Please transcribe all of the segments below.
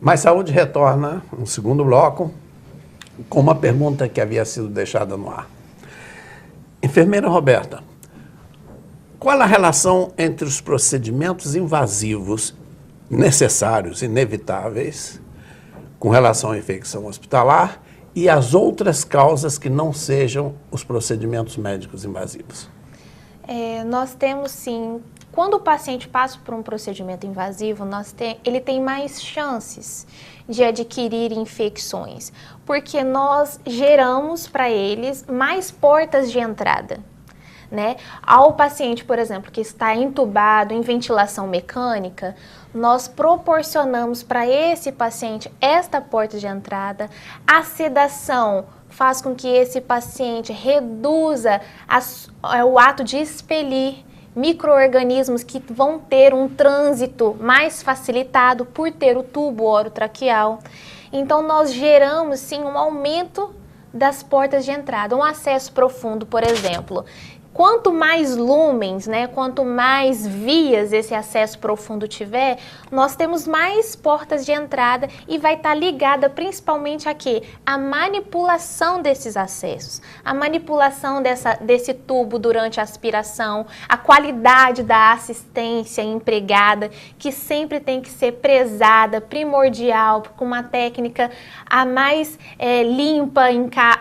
Mais Saúde retorna, um segundo bloco, com uma pergunta que havia sido deixada no ar. Enfermeira Roberta, qual a relação entre os procedimentos invasivos necessários, inevitáveis, com relação à infecção hospitalar e as outras causas que não sejam os procedimentos médicos invasivos? Nós temos sim, quando o paciente passa por um procedimento invasivo, ele tem mais chances de adquirir infecções, porque nós geramos para eles mais portas de entrada, né? Ao paciente, por exemplo, que está entubado em ventilação mecânica, nós proporcionamos para esse paciente esta porta de entrada. A sedação faz com que esse paciente reduza o ato de expelir micro-organismos que vão ter um trânsito mais facilitado por ter o tubo orotraqueal. Então, nós geramos, sim, um aumento das portas de entrada, um acesso profundo, por exemplo. Quanto mais lúmens, né, quanto mais vias esse acesso profundo tiver, nós temos mais portas de entrada e vai estar ligada principalmente a quê? A manipulação desses acessos, a manipulação desse tubo durante a aspiração, a qualidade da assistência empregada, que sempre tem que ser prezada, primordial, com uma técnica a mais limpa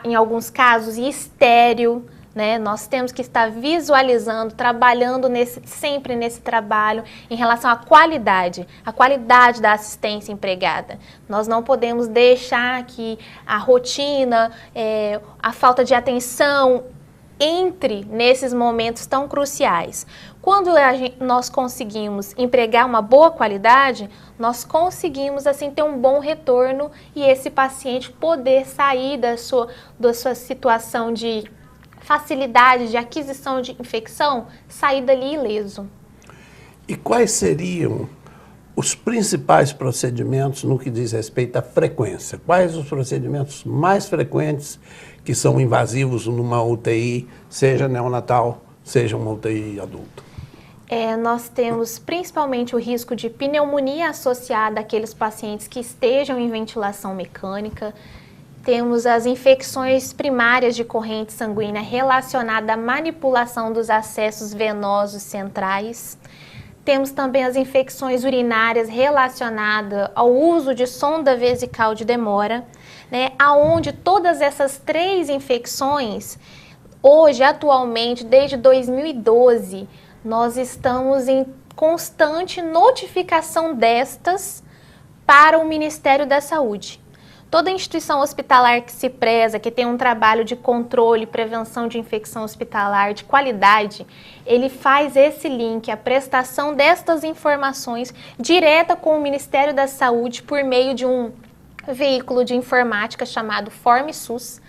em alguns casos e estéril. Né? Nós temos que estar visualizando, trabalhando sempre nesse trabalho em relação à qualidade da assistência empregada. Nós não podemos deixar que a rotina, a falta de atenção entre nesses momentos tão cruciais. Quando nós conseguimos empregar uma boa qualidade, nós conseguimos assim ter um bom retorno e esse paciente poder sair da sua situação de facilidade de aquisição de infecção, sair dali ileso. E quais seriam os principais procedimentos no que diz respeito à frequência? Quais os procedimentos mais frequentes que são invasivos numa UTI, seja neonatal, seja uma UTI adulta? Nós temos principalmente o risco de pneumonia associada àqueles pacientes que estejam em ventilação mecânica. Temos as infecções primárias de corrente sanguínea relacionada à manipulação dos acessos venosos centrais. Temos também as infecções urinárias relacionadas ao uso de sonda vesical de demora, né, aonde todas essas três infecções, hoje, atualmente, desde 2012, nós estamos em constante notificação destas para o Ministério da Saúde. Toda instituição hospitalar que se preza, que tem um trabalho de controle e prevenção de infecção hospitalar de qualidade, ele faz esse link, a prestação destas informações direta com o Ministério da Saúde por meio de um veículo de informática chamado FormSUS,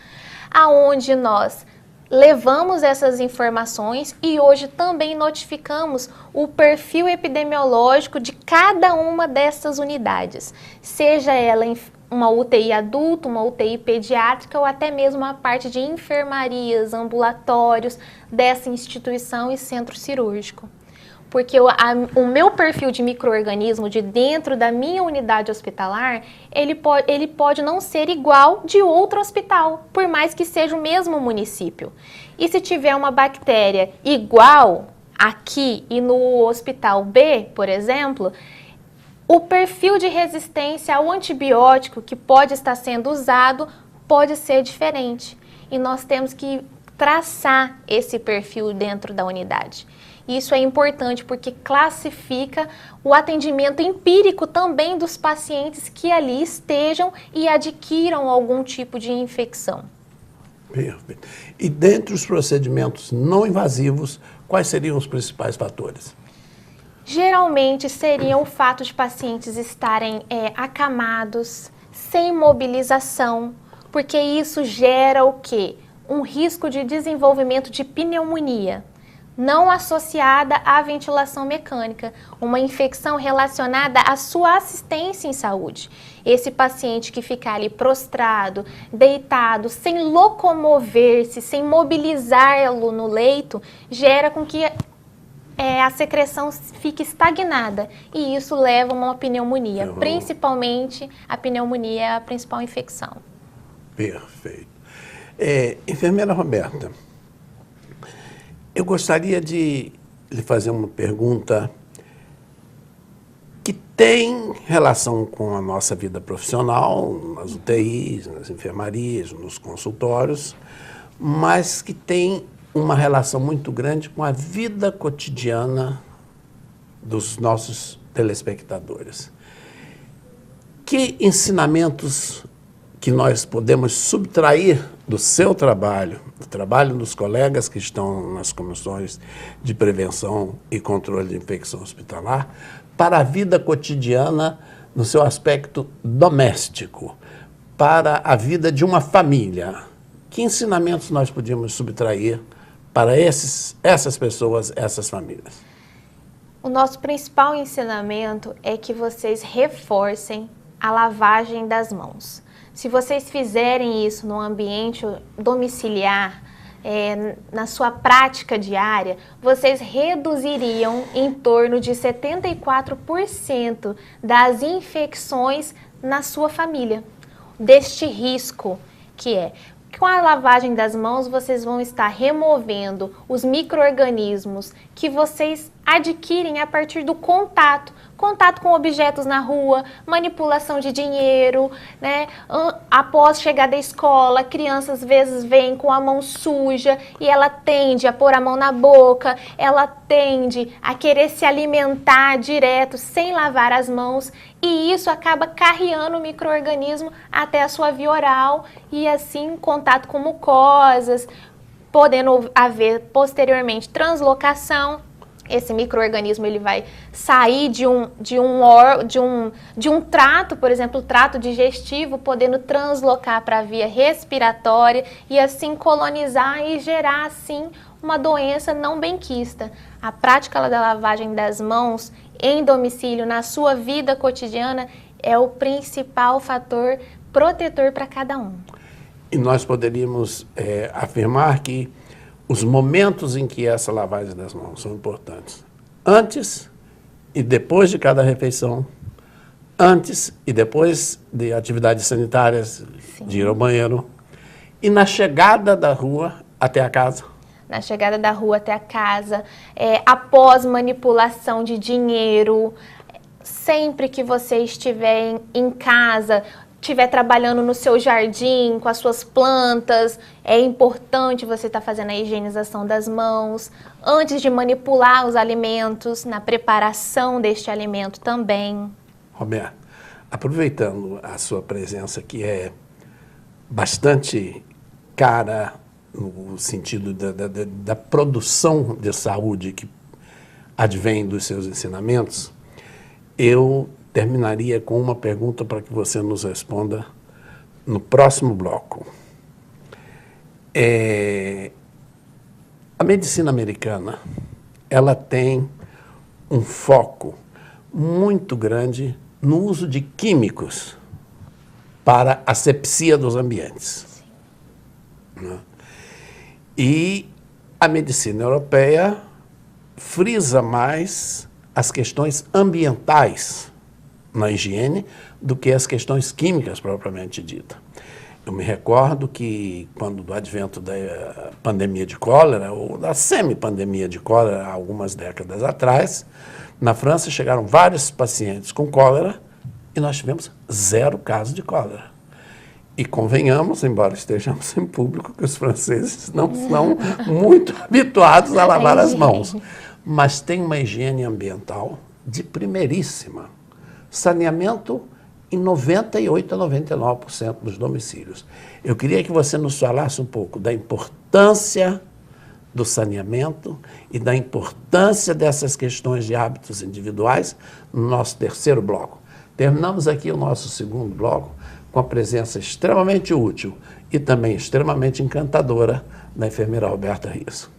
aonde nós levamos essas informações e hoje também notificamos o perfil epidemiológico de cada uma dessas unidades, seja ela uma UTI adulto, uma UTI pediátrica ou até mesmo a parte de enfermarias, ambulatórios dessa instituição e centro cirúrgico. Porque o meu perfil de micro-organismo de dentro da minha unidade hospitalar, ele pode não ser igual de outro hospital, por mais que seja o mesmo município. E se tiver uma bactéria igual aqui e no hospital B, por exemplo, o perfil de resistência ao antibiótico que pode estar sendo usado pode ser diferente. E nós temos que traçar esse perfil dentro da unidade. Isso é importante porque classifica o atendimento empírico também dos pacientes que ali estejam e adquiram algum tipo de infecção. Perfeito. E dentre os procedimentos não invasivos, quais seriam os principais fatores? Geralmente seria o fato de pacientes estarem acamados, sem mobilização, porque isso gera o quê? Um risco de desenvolvimento de pneumonia, não associada à ventilação mecânica, uma infecção relacionada à sua assistência em saúde. Esse paciente que ficar ali prostrado, deitado, sem locomover-se, sem mobilizá-lo no leito, gera com que a secreção fica estagnada e isso leva a uma pneumonia. Principalmente, a pneumonia é a principal infecção. Perfeito. Enfermeira Roberta, eu gostaria de lhe fazer uma pergunta que tem relação com a nossa vida profissional, nas UTIs, nas enfermarias, nos consultórios, mas que tem uma relação muito grande com a vida cotidiana dos nossos telespectadores. Que ensinamentos que nós podemos subtrair do seu trabalho, do trabalho dos colegas que estão nas comissões de prevenção e controle de infecção hospitalar, para a vida cotidiana no seu aspecto doméstico, para a vida de uma família? Que ensinamentos nós podíamos subtrair para essas pessoas, essas famílias? O nosso principal ensinamento é que vocês reforcem a lavagem das mãos. Se vocês fizerem isso no ambiente domiciliar, na sua prática diária, vocês reduziriam em torno de 74% das infecções na sua família, deste risco que é. Com a lavagem das mãos, vocês vão estar removendo os micro-organismos que vocês adquirem a partir do contato com objetos na rua, manipulação de dinheiro, né? Após chegar da escola, crianças às vezes vêm com a mão suja e ela tende a pôr a mão na boca, ela tende a querer se alimentar direto, sem lavar as mãos, e isso acaba carreando o micro-organismo até a sua via oral e assim contato com mucosas, podendo haver posteriormente translocação. Esse micro-organismo ele vai sair de um trato, por exemplo, o trato digestivo, podendo translocar para a via respiratória e assim colonizar e gerar assim uma doença não benquista. A prática da lavagem das mãos em domicílio, na sua vida cotidiana, é o principal fator protetor para cada um. E nós poderíamos afirmar que os momentos em que essa lavagem das mãos são importantes. Antes e depois de cada refeição, antes e depois de atividades sanitárias, sim, de ir ao banheiro, e na chegada da rua até a casa. Na chegada da rua até a casa, após manipulação de dinheiro, sempre que você estiver em casa, estiver trabalhando no seu jardim, com as suas plantas, é importante você estar fazendo a higienização das mãos, antes de manipular os alimentos, na preparação deste alimento também. Roberto, aproveitando a sua presença, que é bastante cara no sentido da produção de saúde que advém dos seus ensinamentos, eu terminaria com uma pergunta para que você nos responda no próximo bloco. A medicina americana, ela tem um foco muito grande no uso de químicos para a asepsia dos ambientes. Né? E a medicina europeia frisa mais as questões ambientais na higiene do que as questões químicas propriamente dita. Eu me recordo que quando do advento da pandemia de cólera, ou da semi-pandemia de cólera, há algumas décadas atrás, na França chegaram vários pacientes com cólera e nós tivemos 0 casos de cólera. E convenhamos, embora estejamos em público, que os franceses não são muito habituados a lavar as mãos. Mas tem uma higiene ambiental de primeiríssima. Saneamento em 98% a 99% dos domicílios. Eu queria que você nos falasse um pouco da importância do saneamento e da importância dessas questões de hábitos individuais no nosso terceiro bloco. Terminamos aqui o nosso segundo bloco com a presença extremamente útil e também extremamente encantadora da enfermeira Roberta Risso.